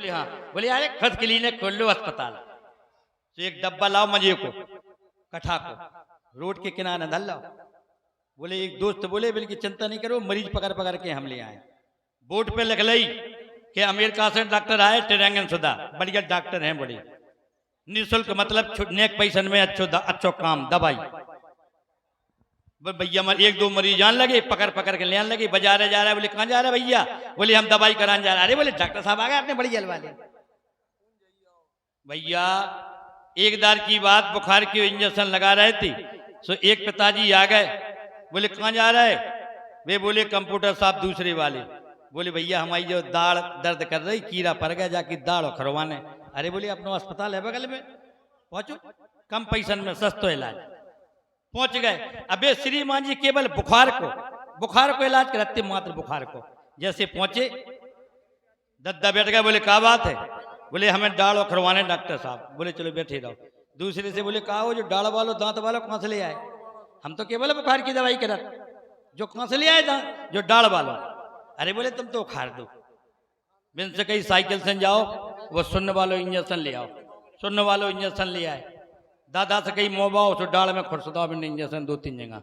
बोले हाँ। बोले यार खुद क्लिनिक खोल लो अस्पताल। तो एक डब्बा लाओ मजे को, कठा को, रोड के किनारे धल लाओ। बोले एक दोस्त बोले बल्कि चिंता नहीं करो, मरीज पकड़ पकड़ के हम ले आए। बोर्ड पे लिख लई कि अमेरिका से डॉक्टर आए टेरेंगन सुधा, बढ़िया डॉक्टर हैं बड़े, निःशुल्क मतलब नेक पैसन में अच्छो काम दवाई। भैया एक दो मरीज आने लगे, पकड़ पकड़ के ले आने लगे, बाजारे जा रहा है। बोले कहाँ जा रहा है भैया? बोले हम दवाई कराने जा रहे हैं। अरे बोले डॉक्टर साहब आ गए आपने बड़ी जल वाले। भैया एक दार की बात, बुखार की इंजेक्शन लगा रहे थे, सो एक पिताजी आ गए। बोले कहाँ जा रहा है? वे बोले कंप्यूटर साहब दूसरे वाले। बोले भैया हमारी जो दाढ़ दर्द कर रही, कीड़ा पड़ गया, जाके दाढ़ खरवाने। अरे बोले अपना अस्पताल है बगल में, पहुंचो, कम पैसन में सस्तो इलाज। पहुंच गए। अबे श्रीमान जी केवल बुखार को इलाज कराते, मात्र बुखार को। जैसे पहुंचे दद्दा बैठ गए। बोले क्या बात है? बोले हमें दाढ़ खरवाने डॉक्टर साहब। बोले चलो बैठे रहो। दूसरे से बोले कहा हो जो दाढ़ वालो दांत वालो कहां से ले आए? हम तो केवल बुखार की दवाई करा, जो कहां से ले आए दांत जो दाढ़ वालो? अरे बोले तुम तो उखाड़ दो। बिन से कहीं साइकिल से जाओ, वो सुन्न वालो इंजेक्शन ले आओ। सुन्न वालो इंजेक्शन ले आए। दादा से कहीं मोबाओ तो डाल में खुरसदा मैंने इंजेक्शन 2-3 जगह।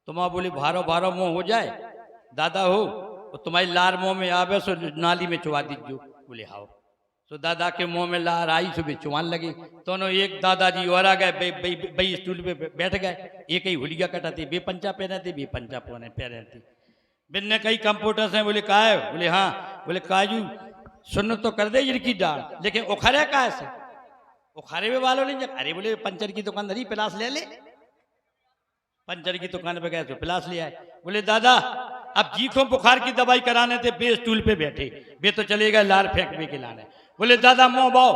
तुम्हारा बोली भारो भारो मुंह हो जाए दादा हो, तो तुम्हारी लार मुंह में आवे सो नाली में चुवा दीजिए। बोले हाओ। तो दादा के मुंह में लार आई, सो भी चुवान लगी। दोनों एक दादाजी और आ गए, बई स्टूल पे बैठ गए। एक ही हुलिया कटाती, बे पंचा पहने थे, बे पंचा पहने थी। बिन ने कई कंप्यूटर से बोले कहा है? बोले हाँ। बोले काजू सुन्न तो कर दे जिनकी डाल, लेकिन उखरे का ऐसे उखारे में वालों नहीं। अरे बोले पंचर की दुकान धरी, पिलास ले ले। पंचर की दुकान पे गए तो पिलास ले आए। बोले दादा अब जीखों बुखार की दवाई कराने थे, बे स्टूल पे बैठे, बे तो चले गए लार फेंकने के लाने। बोले दादा मुंह बाओ।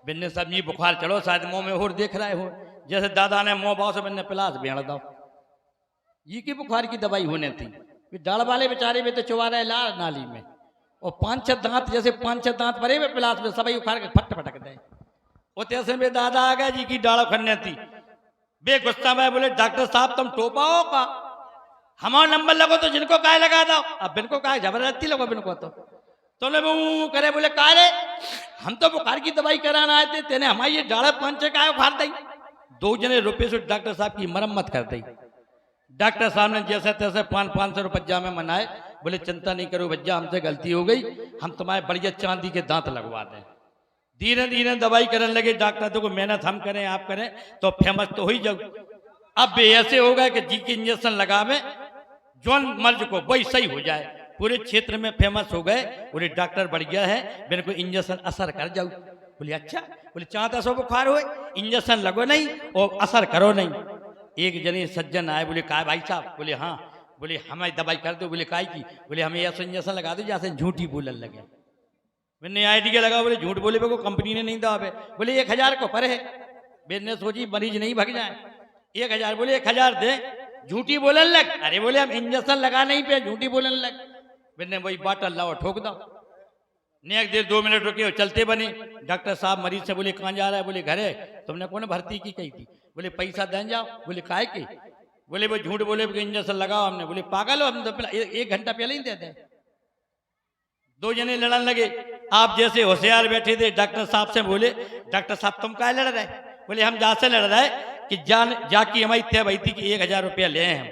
बिन्ने सब ये बुखार चढ़ो, शायद मुंह में और देख रहे हो। जैसे दादा ने मुंह बाओ से बिन्ने पिलास भेड़ दो। ये की बुखार की दवाई होने थी, डाल वाले बेचारे में तो चुवा रहे लार नाली में, और 5-6 दांत, जैसे 5-6 दांत भरे हुए पिलास में, सभी उखाड़ के फट फटक दे। तैसे में दादा आ गया जी की डाल खन्ने थी। बे गुस्सा में बोले डॉक्टर साहब तुम टोपाओ का, हमारा नंबर लगो तो जिनको काय लगा दो। अब बिनको काय जबरदस्ती लगो बिनको तो ले वो करे। बोले का रे हम तो बुखार की दवाई कराने आए थे, तेने हमारी ये डाल 5-6 काय उखाड़ दी। 2 जने रुपये से डॉक्टर साहब की मरम्मत कर दी। डॉक्टर साहब ने जैसे तैसे 500 रुपया में मनाए। बोले चिंता नहीं करो भैया, हमसे गलती हो गई, हम तुम्हारे बढ़िया चांदी के दांत लगवा दें। धीरे धीरे दवाई करने लगे। डॉक्टर तो को मेहनत हम करें आप करें तो फेमस तो हो ही जाओ। अब ऐसे हो गए कि जी की इंजेक्शन लगावे जौन मर्ज को वही सही हो जाए, पूरे क्षेत्र में फेमस हो गए। बोले डॉक्टर बढ़िया है, मेरे को इंजेक्शन असर कर जाओ। बोले अच्छा। बोले चाहता सो बुखार हो, इंजेक्शन लगो नहीं और असर करो नहीं। एक जने सज्जन आए, बोले का भाई साहब? बोले हाँ। बोले हमें दवाई कर दो। बोले काय की? बोले हमें ऐसा इंजेक्शन लगा दो जैसे झूठी बोलने लगे। मैंने आईडिया लगा। बोले झूठ बोले को कंपनी ने नहीं दवा। बोले 1000 को पर है। मैंने सोची मरीज नहीं भाग जाए। 1000। बोले 1000 दे, झूठी बोलने लग। अरे बोले हम इंजेक्शन लगा नहीं पे, झूठी बोलने लग। मैंने वही बाटल लाओ ठोक दो। नेक देर 2 मिनट रुके, चलते बने। डॉक्टर साहब मरीज से बोले कहाँ जा रहा है? बोले घर है। तुमने कौन भर्ती की कही थी? बोले पैसा दें जाओ। बोले काय की? बोले वो झूठ बोले इंजेक्शन लगाओ हमने। बोले पागल हो, हम तो 1 घंटा पहले ही देते। 2 जने लड़ने लगे। आप जैसे होशियार बैठे थे, डॉक्टर साहब से बोले डॉक्टर साहब तुम क्या लड़ रहे? बोले हम जा से लड़ रहे कि जाकी हमारी तय भाई थी कि 1000 रुपया ले हम।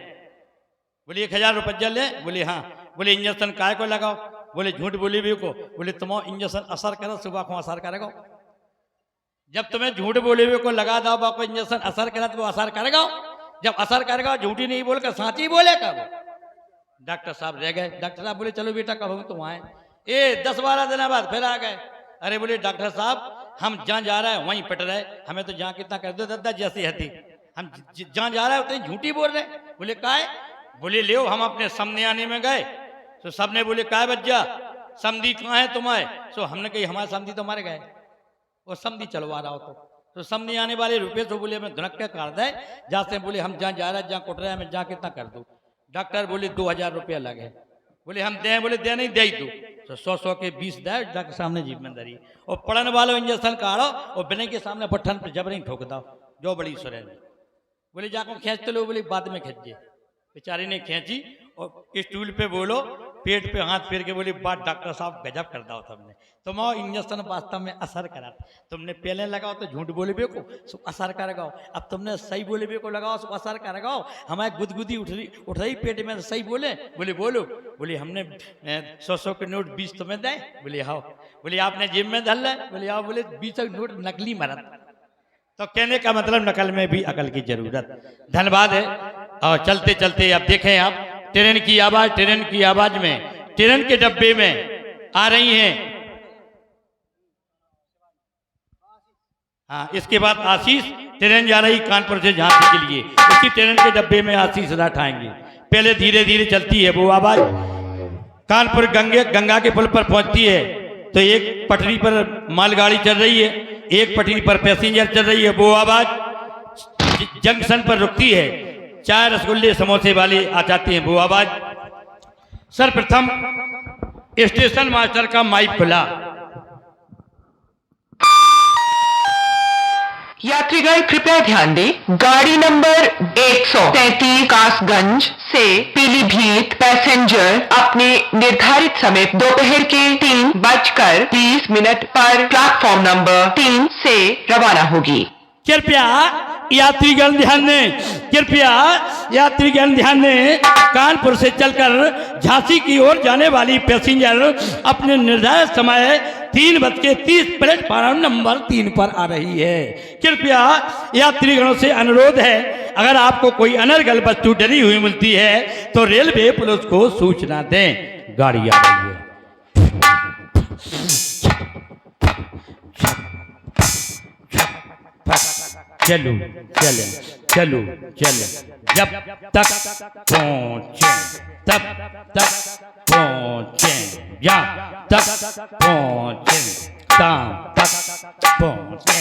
बोले 1000 रुपया ले? बोले हाँ। बोले इंजेक्शन काय को लगाओ? बोले झूठ बोले भी को। बोले तुम्हारा इंजेक्शन असर करो, सुबह को असर करेगा। जब तुम्हें झूठ बोले हुए को लगा दो बाको इंजेक्शन असर करा तो वो असर करेगा। जब असर करेगा झूठी नहीं बोलकर साची बोलेगा। डॉक्टर साहब रह गए। डॉक्टर साहब बोले चलो बेटा कब तुम आए? 10-12 दिन बाद फिर आ गए। अरे बोले डॉक्टर साहब हम जहाँ जा रहे हैं वहीं पिट रहे, हमें तो जहाँ कितना कर दो दादा जैसी हती, हम जहाँ जा रहे हैं उतनी झूठी बोल रहे। बोले काय? बोले ले हम अपने समझे आने में गए तो सबने बोले काय बच्चा समधी कहाँ है तुम्हारे? सो हमने कही हमारे समधी तो मर गए, वो समधी चलवा रहा हो तो समधी आने वाले रुपये तो बोले हमें धुनक के कर दे। जाते बोले हम जहाँ जा रहे हैं जहाँ कुट रहे हैं मैं जहाँ कितना कर दूँ। डॉक्टर बोले 2000 रुपया लगे। बोले हम दें? बोले दे नहीं दे दो। तो 100 के 20 दे डॉक्टर सामने जिम्मेदारी। और पढ़ने वालों इंजेक्शन काढ़ो और बिना के सामने पट्ठन पर जबरी ठोक दो जो बड़ी सुरे। बोले जाको खींचते लो। बोले बाद में खींचिए। बेचारी ने खींची और स्टूल पे बोलो पेट पे हाथ फेर के बोली, बात डॉक्टर साहब गजब कर दो तुमने, तुम इंजेक्शन वास्तव में असर करा, तुमने पहले लगाओ तो झूठ बोले बे को सो असर कर गाओ, अब तुमने सही बोले बे को लगाओ सो असर कर गाओ, हमारे गुदगुदी उठ रही पेट में, सही बोले? बोले बोलो। बोले हमने 100 के नोट 20 तुम्हें दें? बोले हाँ। बोले आपने जेब में धल है? बोले हाँ। बोले 20 नोट नकली मरद। तो कहने का मतलब नकल में भी अकल की जरूरत। धन्यवाद है। और चलते चलते अब देखें आप ट्रेन की आवाज में, ट्रेन के डब्बे में आ रही हैं। हाँ, इसके बाद आशीष, ट्रेन जा रही कानपुर से झांसी के लिए, उसी ट्रेन के डब्बे में आशीष राठ आएंगे। पहले धीरे धीरे चलती है वो आवाज, कानपुर गंगा के पुल पर पहुंचती है तो एक पटरी पर मालगाड़ी चल रही है, एक पटरी पर पैसेंजर चल रही है, वो आवाज जंक्शन पर रुकती है, चाय रसगुल्ले समोसे वाले आ जाते हैं, वो आवाज। सर्वप्रथम स्टेशन मास्टर का माइक खुला। यात्रीगण कृपया ध्यान दें, गाड़ी नंबर 133 कासगंज से पीलीभीत पैसेंजर अपने निर्धारित समय दोपहर के 3:20 पर प्लेटफॉर्म नंबर 3 से रवाना होगी। कृपया यात्रीगण ध्यान दें, कृपया यात्रीगण ध्यान दें, कानपुर से चलकर झांसी की ओर जाने वाली पैसेंजर अपने निर्धारित समय 3:30 प्लेटफार्म नंबर 3 पर आ रही है। कृपया यात्रीगणों से अनुरोध है, अगर आपको कोई अनर्गल वस्तु डरी हुई मिलती है तो रेलवे पुलिस को सूचना दें। गाड़ी आ रही है। चलो चले चलो चले, जब तक पहुंचे तब तक पहुंचे, या तक पहुंचे तब तक पहुंचे,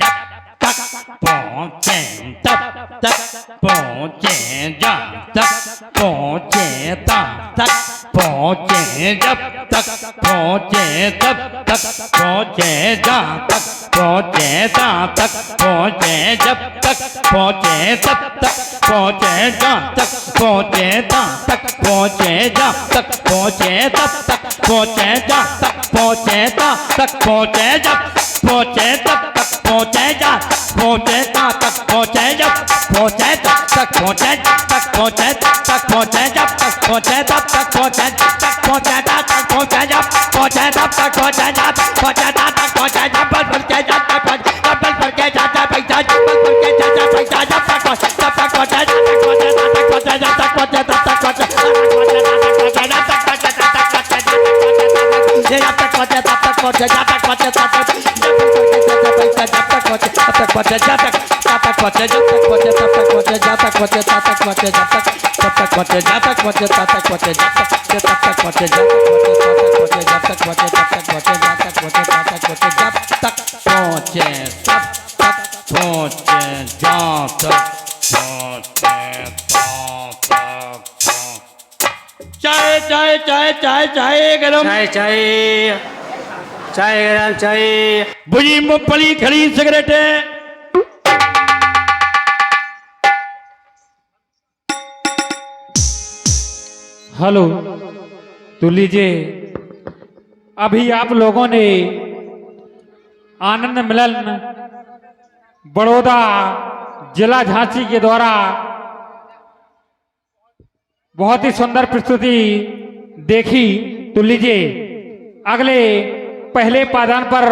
जब तक पहुंचे तब तक पहुंचे, जा तक पहुंचे तब तक पहुंचे, जब तक पहुंचे तब तक पहुंचे, जा तक पहुंचे तब तक पहुंचे, जब तक पहुंचे तब तक पहुंचे, जा तक पहुंचे तब तक पहुंचे, जा तक पहुंचे तब तक पहुंचे, जा तक पहुंचे तब तक पहुंचे, जब पहुंचे तब तक पहुंचे, जा पहुंचे तब तक पहुंचे, जब पहुंचे तब तक पहुंचे, तक पहुंचे तक पहुंचे, जब तक पहुंचे तब तक पहुंचे, तक पहुंचे तक पहुंचे, जब पहुंचे तब तक पहुंचे, जब पहुंचे तक पहुंचे, जब बल भर के जाता पहुंचे, जब बल भर के जाता पैसा, जब बल भर के जाता पैसा, जब तक पहुंचे तब तक पहुंचे, जब तक पहुंचे तब तक पहुंचे, जब तक पहुंचे तब तक पहुंचे, जब तक पहुंचे तब तक पहुंचे, जब तक पहुंचे तब तक पहुंचे, जब तक पहुंचे तब तक पहुंचे, जब तक पहुंचे जब तक पहुंचे तब तक पहुंचे, जब तक पहुंचे तब तक पहुंचे, जब तक पहुंचे जब तक पहुंचे तब तक पहुंचे, जब तक पहुंचे जब तक पहुंचे, जब तक पहुंचे तब तक पहुंचे, जब तक पहुंचे तब तक पहुंचे, जब तक पहुंचे तब तक पहुंचे, जब तक पहुंचे तब तक। चाय चाय चाय चाय चाय गरम, चाय चाय चाय गरम, चाय बुझी मूंगफली खड़ी सिगरेटें। हेलो, तो लीजिए, अभी आप लोगों ने आनंद मिलन बड़ौदा जिला झांसी के द्वारा बहुत ही सुंदर प्रस्तुति देखी। तो लीजिए, अगले पहले पायदान पर